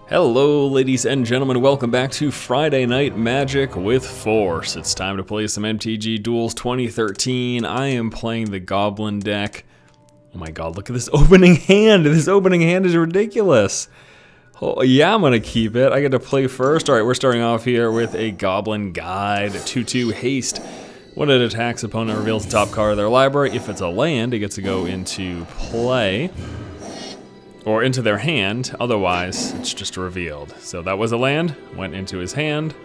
Hello ladies and gentlemen, welcome back to Friday Night Magic with Force. It's time to play some MTG Duels 2013. I am playing the Goblin deck. Oh my god, look at this opening hand. This opening hand is ridiculous. Oh yeah, I'm gonna keep it. I get to play first. Alright, we're starting off here with a Goblin Guide. 2/2 haste. When it attacks, opponent reveals the top card of their library. If it's a land, it gets to go into play. Or into their hand, otherwise it's just revealed. So that was a land, went into his hand,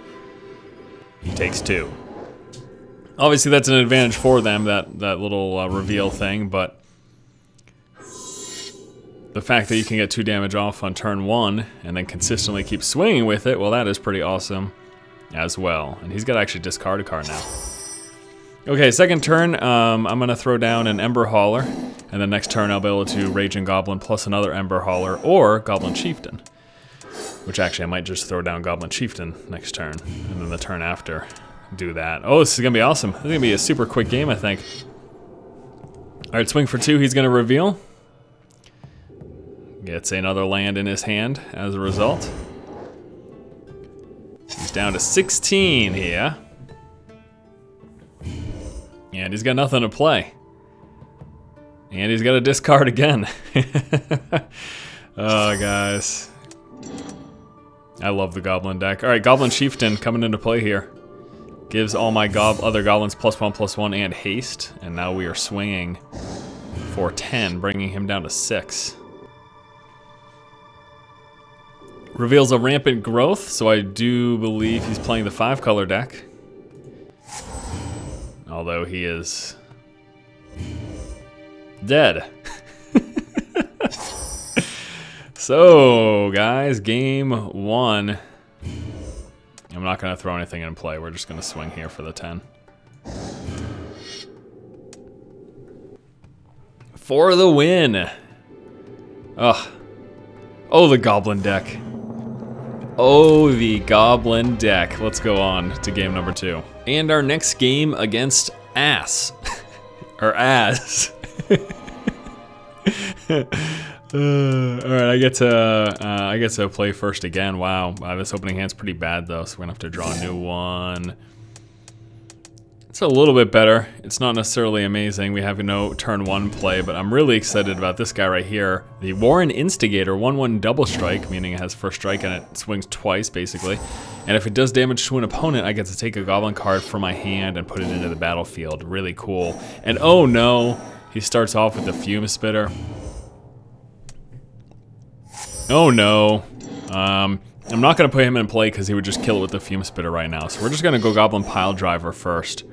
he takes 2. Obviously that's an advantage for them, that little reveal thing, but the fact that you can get 2 damage off on turn 1 and then consistently keep swinging with it, well, that is pretty awesome as well. And he's got to actually discard a card now. Okay, second turn, I'm gonna throw down an Ember Hauler. And then next turn I'll be able to Raging Goblin plus another Ember Hauler or Goblin Chieftain. Which actually I might just throw down Goblin Chieftain next turn. And then the turn after do that. Oh, this is gonna be awesome. This is gonna be a super quick game, I think. Alright, swing for 2, he's gonna reveal. Gets another land in his hand as a result. He's down to 16 here. And he's got nothing to play. And he's got to discard again. Oh, guys. I love the Goblin deck. Alright, Goblin Chieftain coming into play here. Gives all my other Goblins +1/+1 and haste. And now we are swinging for 10, bringing him down to 6. Reveals a Rampant Growth, so I do believe he's playing the 5-color deck. Although he is dead. So, guys, game 1. I'm not going to throw anything in play. We're just going to swing here for the 10. For the win. Ugh. Oh, the Goblin deck. Oh, the Goblin deck. Let's go on to game number 2. And our next game against Ass. Or Ass. Alright, I get to play first again. Wow, this opening hand's pretty bad though, so we're gonna have to draw a new one. It's a little bit better. It's not necessarily amazing. We have no turn 1 play, but I'm really excited about this guy right here. The Warren Instigator, 1/1 double strike, meaning it has first strike and it swings twice basically. And if it does damage to an opponent, I get to take a Goblin card from my hand and put it into the battlefield. Really cool. And oh no, he starts off with the Fume Spitter. Oh no. I'm not gonna put him in play because he would just kill it with the Fume Spitter right now. So we're just gonna go Goblin Pile Driver first.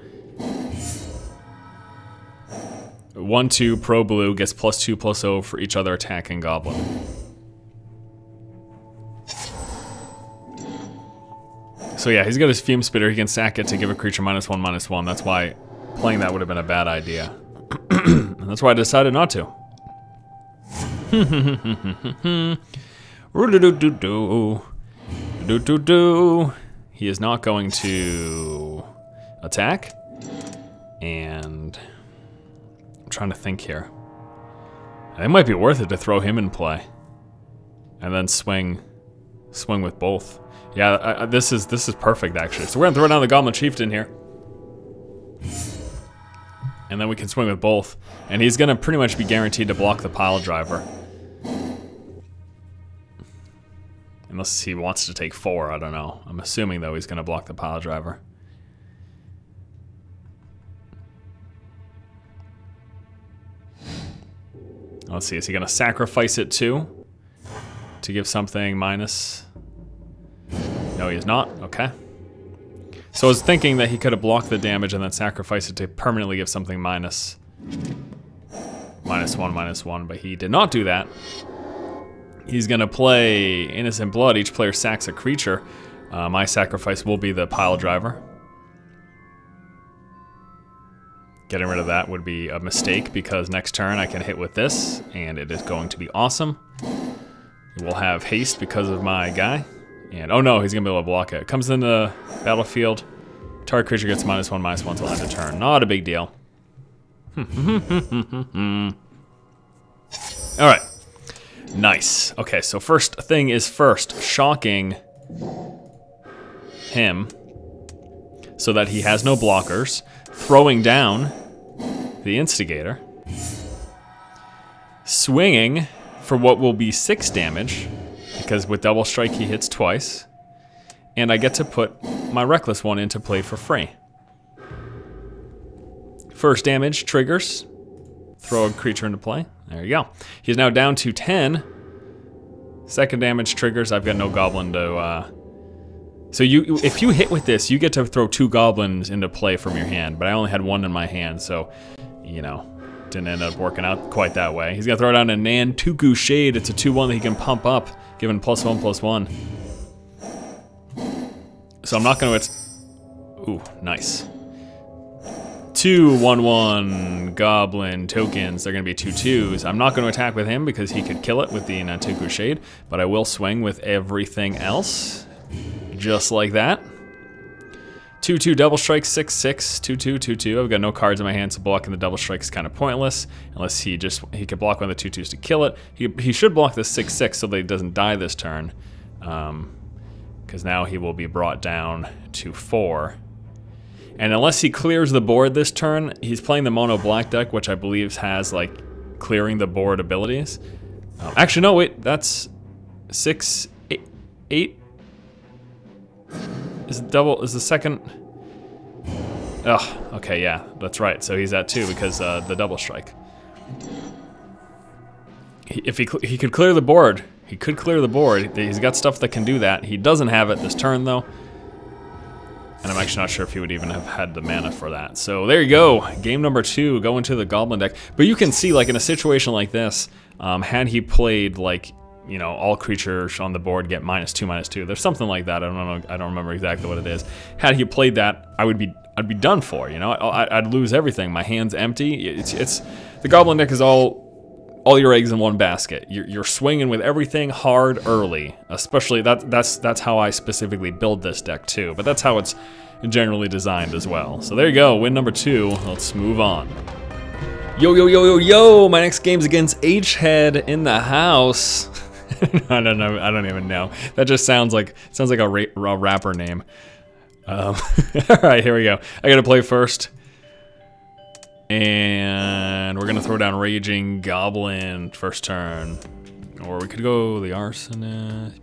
1/2 pro blue gets +2/+0 for each other attacking Goblin. So yeah, he's got his Fume Spitter. He can sack it to give a creature -1/-1. That's why playing that would have been a bad idea. And that's why I decided not to. He is not going to attack. And I'm trying to think here. It might be worth it to throw him in play. And then swing with both. Yeah, this is perfect actually. So we're gonna throw down the Goblin Chieftain here. And then we can swing with both. And he's gonna pretty much be guaranteed to block the Pile Driver. Unless he wants to take 4, I don't know. I'm assuming though he's gonna block the Pile Driver. Let's see, is he gonna sacrifice it too? To give something minus? No, he is not, okay. So I was thinking that he could have blocked the damage and then sacrificed it to permanently give something -1/-1, but he did not do that. He's gonna play Innocent Blood. Each player sacks a creature. My sacrifice will be the Pile Driver. Getting rid of that would be a mistake because next turn I can hit with this and it is going to be awesome. We'll have haste because of my guy. And oh no, he's gonna be able to block it. Comes into the battlefield. Target creature gets -1/-1 till end of turn. Not a big deal. Alright. Nice. Okay, so first thing is first, shocking him so that he has no blockers, throwing down the instigator, swinging for what will be 6 damage, because with double strike he hits twice, and I get to put my reckless one into play for free. First damage triggers, throw a creature into play. There you go. He's now down to 10. Second damage triggers. I've got no goblin to. So if you hit with this, you get to throw 2 goblins into play from your hand. But I only had 1 in my hand, so you know, didn't end up working out quite that way. He's gonna throw down a Nantuku Shade. It's a 2/1 that he can pump up, given +1/+1. So I'm not gonna. Ooh, nice. 2 1/1 goblin tokens. They're going to be 2/2s. I'm not going to attack with him because he could kill it with the Nantuku Shade, but I will swing with everything else. Just like that. 2/2 double strike, 6/6, 2/2, 2/2. I've got no cards in my hand, so blocking the double strike is kind of pointless. Unless he could block one of the 2/2s to kill it. He should block the 6/6 so that he doesn't die this turn. Because now he will be brought down to 4. And unless he clears the board this turn, he's playing the mono black deck, which I believe has like clearing the board abilities. Actually, no, wait, that's 6, 8. Is the second? Oh, okay, yeah, that's right. So he's at 2 because the double strike. If he could clear the board, he could clear the board. He's got stuff that can do that. He doesn't have it this turn though. And I'm actually not sure if he would even have had the mana for that. So there you go, game number 2, go into the Goblin deck. But you can see, like in a situation like this, had he played like, you know, all creatures on the board get -2/-2. There's something like that. I don't know. I don't remember exactly what it is. Had he played that, I'd be done for. You know, I'd lose everything. My hand's empty. It's the Goblin deck is all your eggs in one basket. You're swinging with everything hard early, especially that's how I specifically build this deck too. But that's how it's generally designed as well. So there you go, win number 2. Let's move on. Yo! My next game's against H-Head in the house. I don't know. I don't even know. That just sounds like a rapper name. All right, here we go. I gotta play first. And we're gonna throw down Raging Goblin first turn. Or we could go the Arsonist.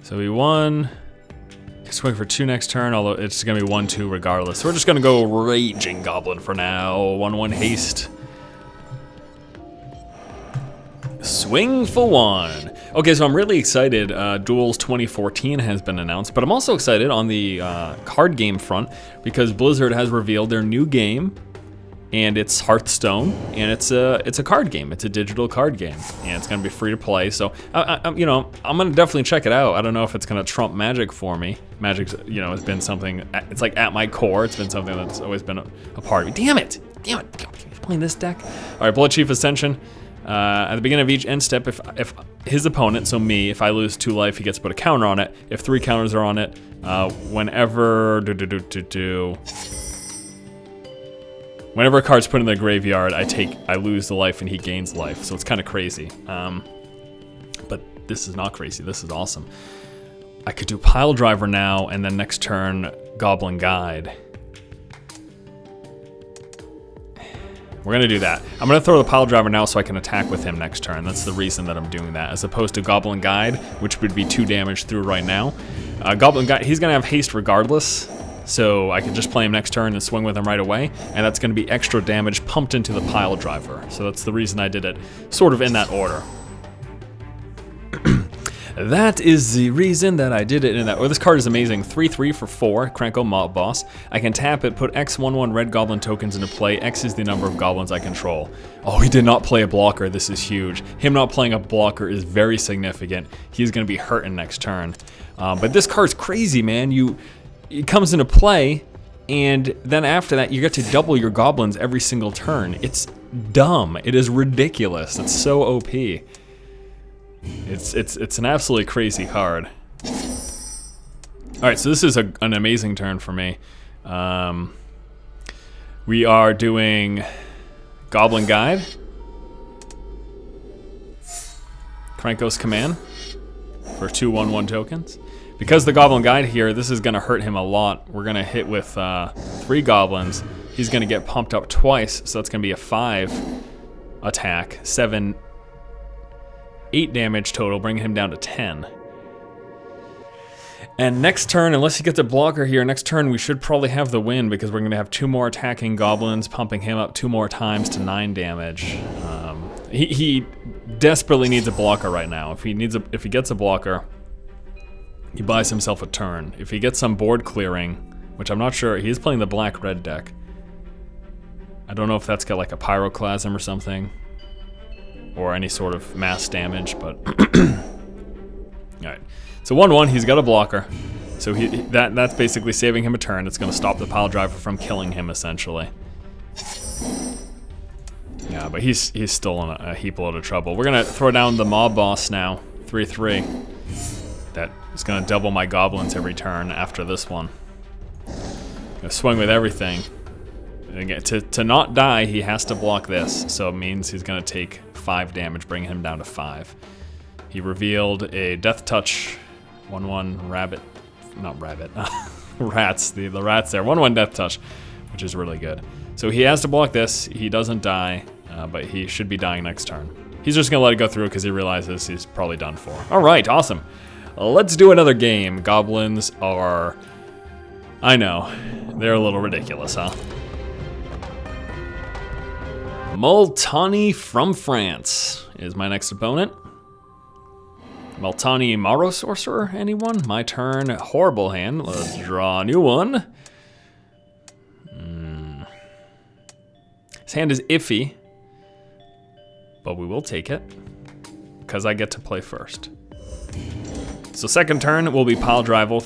So we won. Swing for 2 next turn, although it's gonna be 1/2 regardless. So we're just gonna go Raging Goblin for now. 1/1 haste. Swing for 1. Okay, so I'm really excited. Duels 2014 has been announced, but I'm also excited on the card game front because Blizzard has revealed their new game, and it's Hearthstone, and it's a card game. It's a digital card game, and it's gonna be free to play. So you know, I'm gonna definitely check it out. I don't know if it's gonna trump Magic for me. Magic's, you know, has been something. It's like at my core. It's been something that's always been a part of me. Damn it! Keep playing this deck. All right, Blood Chief Ascension. At the beginning of each end step, if his opponent, so me, if I lose 2 life, he gets to put a counter on it. If 3 counters are on it, whenever a card's put in the graveyard, I lose the life and he gains life. So it's kind of crazy. But this is not crazy. This is awesome. I could do Pile Driver now, and then next turn Goblin Guide. We're gonna do that. I'm gonna throw the Pile Driver now so I can attack with him next turn. That's the reason that I'm doing that, as opposed to Goblin Guide, which would be 2 damage through right now. Goblin Guide, he's gonna have haste regardless, so I can just play him next turn and swing with him right away, and that's gonna be extra damage pumped into the Pile Driver. So that's the reason I did it sort of in that order. That is the reason that I did it in that. Oh, this card is amazing. 3/3 for 4, Krenko Mob Boss. I can tap it, put X 1/1 red goblin tokens into play. X is the number of goblins I control. Oh, he did not play a blocker. This is huge. Him not playing a blocker is very significant. He's going to be hurting next turn. But this card's crazy, man. It comes into play, and then after that, you get to double your goblins every single turn. It's dumb. It is ridiculous. It's so OP. It's an absolutely crazy card. All right, so this is an amazing turn for me. We are doing Goblin Guide. Krenko's Command for 2 1/1 tokens. Because the Goblin Guide here, this is going to hurt him a lot. We're going to hit with 3 Goblins. He's going to get pumped up twice, so that's going to be a 5 attack, 7, 8 damage total, bringing him down to 10. And next turn, unless he gets a blocker here, next turn we should probably have the win because we're going to have 2 more attacking Goblins, pumping him up 2 more times to 9 damage. He desperately needs a blocker right now. If he gets a blocker, he buys himself a turn. If he gets some board clearing, which I'm not sure, he's playing the black-red deck. I don't know if that's got like a Pyroclasm or something, or any sort of mass damage, but alright. So 1/1, he's got a blocker. So that's basically saving him a turn. It's going to stop the pile driver from killing him, essentially. Yeah, but he's still in a heap load of trouble. We're going to throw down the mob boss now, 3/3. That is going to double my goblins every turn after this one. Gonna swing with everything. And again, to not die, he has to block this, so it means he's going to take 5 damage, bringing him down to 5. He revealed a Death Touch 1/1 rabbit, not rabbit, rats, the rats there, 1/1 Death Touch, which is really good. So he has to block this, he doesn't die, but he should be dying next turn. He's just going to let it go through because he realizes he's probably done for. Alright, awesome. Let's do another game. Goblins are, I know, they're a little ridiculous, huh? Multani from France is my next opponent. Multani Maro Sorcerer, anyone? My turn, horrible hand. Let's draw a new one. His hand is iffy, but we will take it because I get to play first. So second turn will be Pile Driver.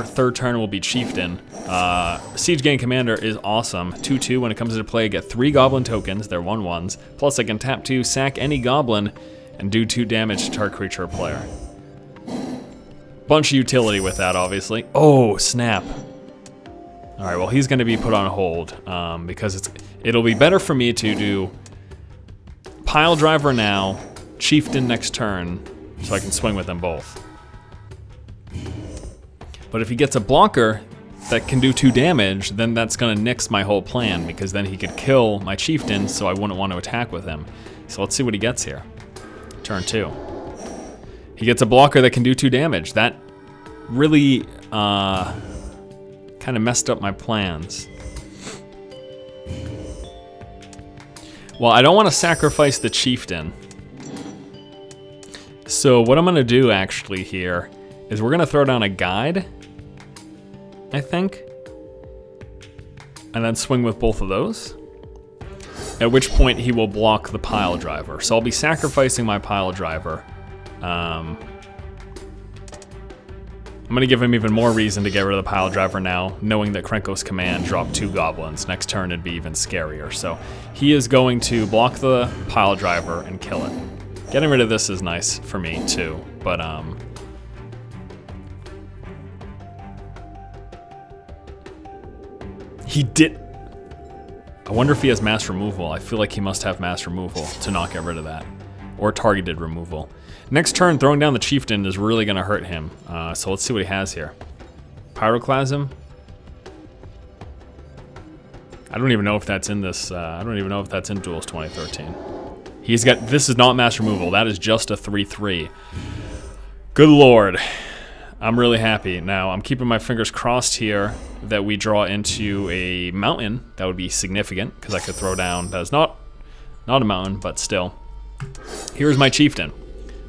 Third turn will be Chieftain. Siege Gang Commander is awesome. 2/2 when it comes into play. I get 3 Goblin tokens. They're 1/1s. Plus I can tap 2, sack any Goblin, and do 2 damage to target creature or player. Bunch of utility with that, obviously. Oh, snap. All right, well, he's going to be put on hold because it'll be better for me to do Pile Driver now, Chieftain next turn, so I can swing with them both. But if he gets a blocker that can do 2 damage, then that's gonna nix my whole plan because then he could kill my Chieftain, so I wouldn't want to attack with him. So let's see what he gets here. Turn 2. He gets a blocker that can do 2 damage. That really kind of messed up my plans. Well, I don't want to sacrifice the Chieftain. So what I'm gonna do actually here is we're gonna throw down a guide, I think, and then swing with both of those, at which point he will block the Pile Driver. So I'll be sacrificing my Pile Driver. I'm gonna give him even more reason to get rid of the Pile Driver now, knowing that Krenko's Command dropped 2 Goblins. Next turn it'd be even scarier. So he is going to block the Pile Driver and kill it. Getting rid of this is nice for me too, but he did. I wonder if he has mass removal. I feel like he must have mass removal to not get rid of that, or targeted removal. Next turn, throwing down the Chieftain is really gonna hurt him. So let's see what he has here. Pyroclasm. I don't even know if that's in this. I don't even know if that's in Duels 2013. He's got, this is not mass removal, that is just a 3/3. Good lord. I'm really happy. Now, I'm keeping my fingers crossed here that we draw into a mountain. That would be significant, because I could throw down, that is not a mountain, but still. Here's my Chieftain.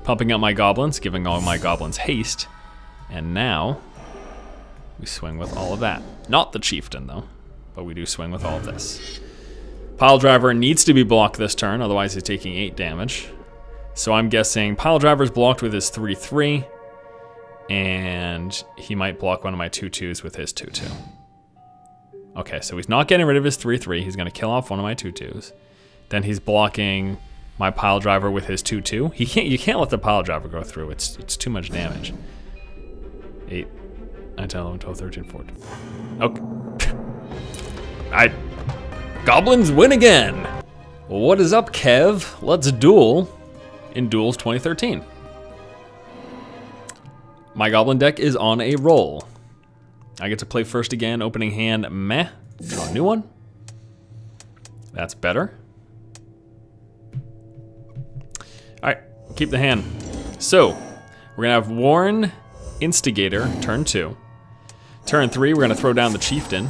Pumping up my Goblins, giving all my Goblins haste. And now, we swing with all of that. Not the Chieftain, though, but we do swing with all of this. Pile Driver needs to be blocked this turn, otherwise he's taking 8 damage. So I'm guessing Pile Driver's blocked with his 3/3, and he might block one of my 2/2s with his 2/2. Okay, so he's not getting rid of his 3/3, he's gonna kill off one of my 2/2s. Then he's blocking my Pile Driver with his 2/2. You can't let the Pile Driver go through, it's too much damage. 8, 9, 10, 11, 12, 13, 14. Okay. Goblins win again! What is up, Kev? Let's duel. in Duels 2013. My Goblin deck is on a roll. I get to play first again, opening hand, meh. Draw a new one. That's better. All right, keep the hand. So, we're gonna have Warren, Instigator, turn 2. Turn 3, we're gonna throw down the Chieftain.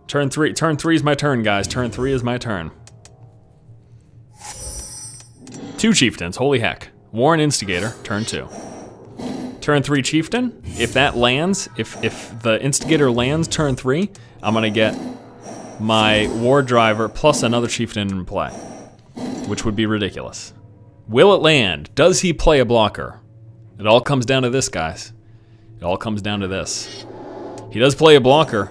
Turn 3 is my turn, guys. Turn 3 is my turn. 2 Chieftains, holy heck. Warren, Instigator, turn 2. Turn 3 Chieftain, if that lands, if the Instigator lands turn 3, I'm gonna get my War Driver plus another Chieftain in play, which would be ridiculous. Will it land? Does he play a blocker? It all comes down to this, guys. It all comes down to this. He does play a blocker.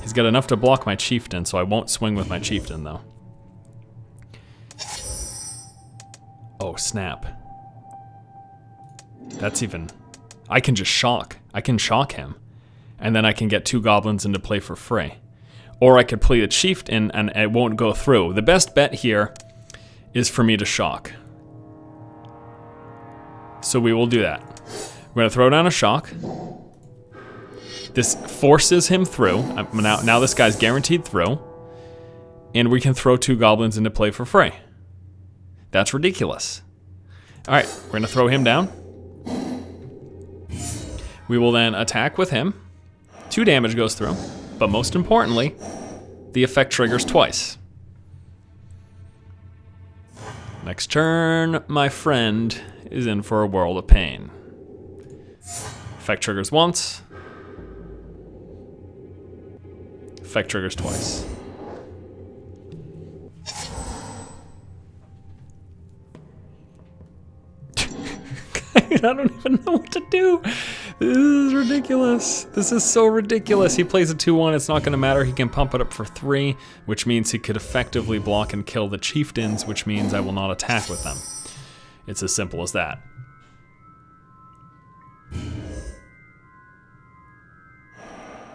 He's got enough to block my Chieftain, so I won't swing with my Chieftain, though. Oh, snap. That's even... I can just shock. I can shock him. And then I can get 2 Goblins into play for free. Or I could play the Chieftain and it won't go through. The best bet here is for me to shock. So we will do that. We're gonna throw down a shock. This forces him through. Now this guy's guaranteed through. And we can throw 2 Goblins into play for free. That's ridiculous. All right, we're gonna throw him down. We will then attack with him. 2 damage goes through, but most importantly, the effect triggers twice. Next turn, my friend is in for a world of pain. Effect triggers once. Effect triggers twice. I don't even know what to do. This is ridiculous. This is so ridiculous. He plays a 2-1, it's not gonna matter. He can pump it up for 3, which means he could effectively block and kill the Chieftains, which means I will not attack with them. It's as simple as that.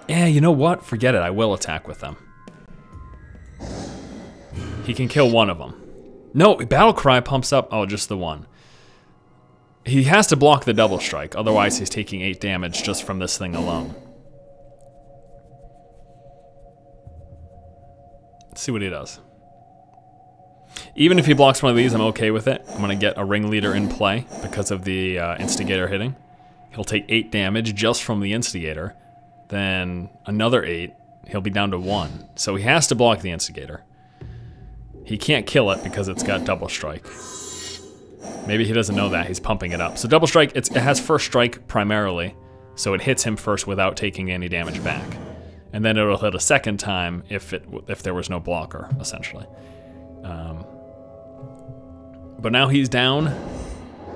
Yeah, you know what? Forget it, I will attack with them. He can kill one of them. No, Battle Cry pumps up, oh, just the one. He has to block the double strike, otherwise he's taking 8 damage just from this thing alone. Let's see what he does. Even if he blocks one of these, I'm okay with it. I'm gonna get a Ringleader in play because of the Instigator hitting. He'll take 8 damage just from the Instigator. Then another 8, he'll be down to 1. So he has to block the Instigator. He can't kill it because it's got double strike. Maybe he doesn't know that, he's pumping it up. So double strike, it has first strike primarily, so it hits him first without taking any damage back. And then it'll hit a second time if there was no blocker, essentially. But now he's down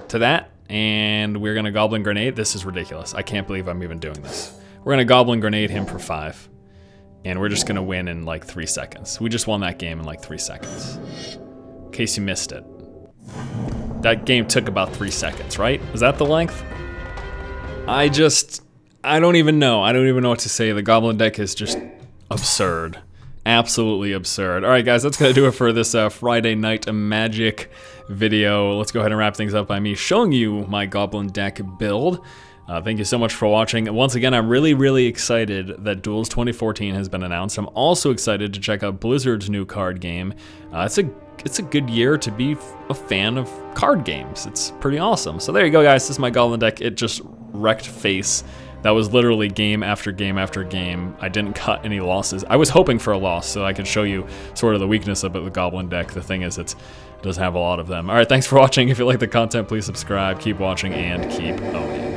to that, and we're gonna Goblin Grenade. This is ridiculous. I can't believe I'm even doing this. We're gonna Goblin Grenade him for 5, and we're just gonna win in like 3 seconds. We just won that game in like 3 seconds. In case you missed it. That game took about 3 seconds, right? Was that the length? I don't even know. I don't even know what to say. The Goblin deck is just absurd. Absolutely absurd. All right, guys, that's gonna do it for this Friday Night Magic video. Let's go ahead and wrap things up by me showing you my Goblin deck build. Thank you so much for watching. Once again, I'm really, really excited that Duels 2014 has been announced. I'm also excited to check out Blizzard's new card game. It's a good year to be a fan of card games. It's pretty awesome. So there you go, guys. This is my Goblin deck. It just wrecked face. That was literally game after game after game. I didn't cut any losses. I was hoping for a loss so I could show you sort of the weakness of the Goblin deck. The thing is, it does have a lot of them. All right, thanks for watching. If you like the content, please subscribe, keep watching, and keep owning.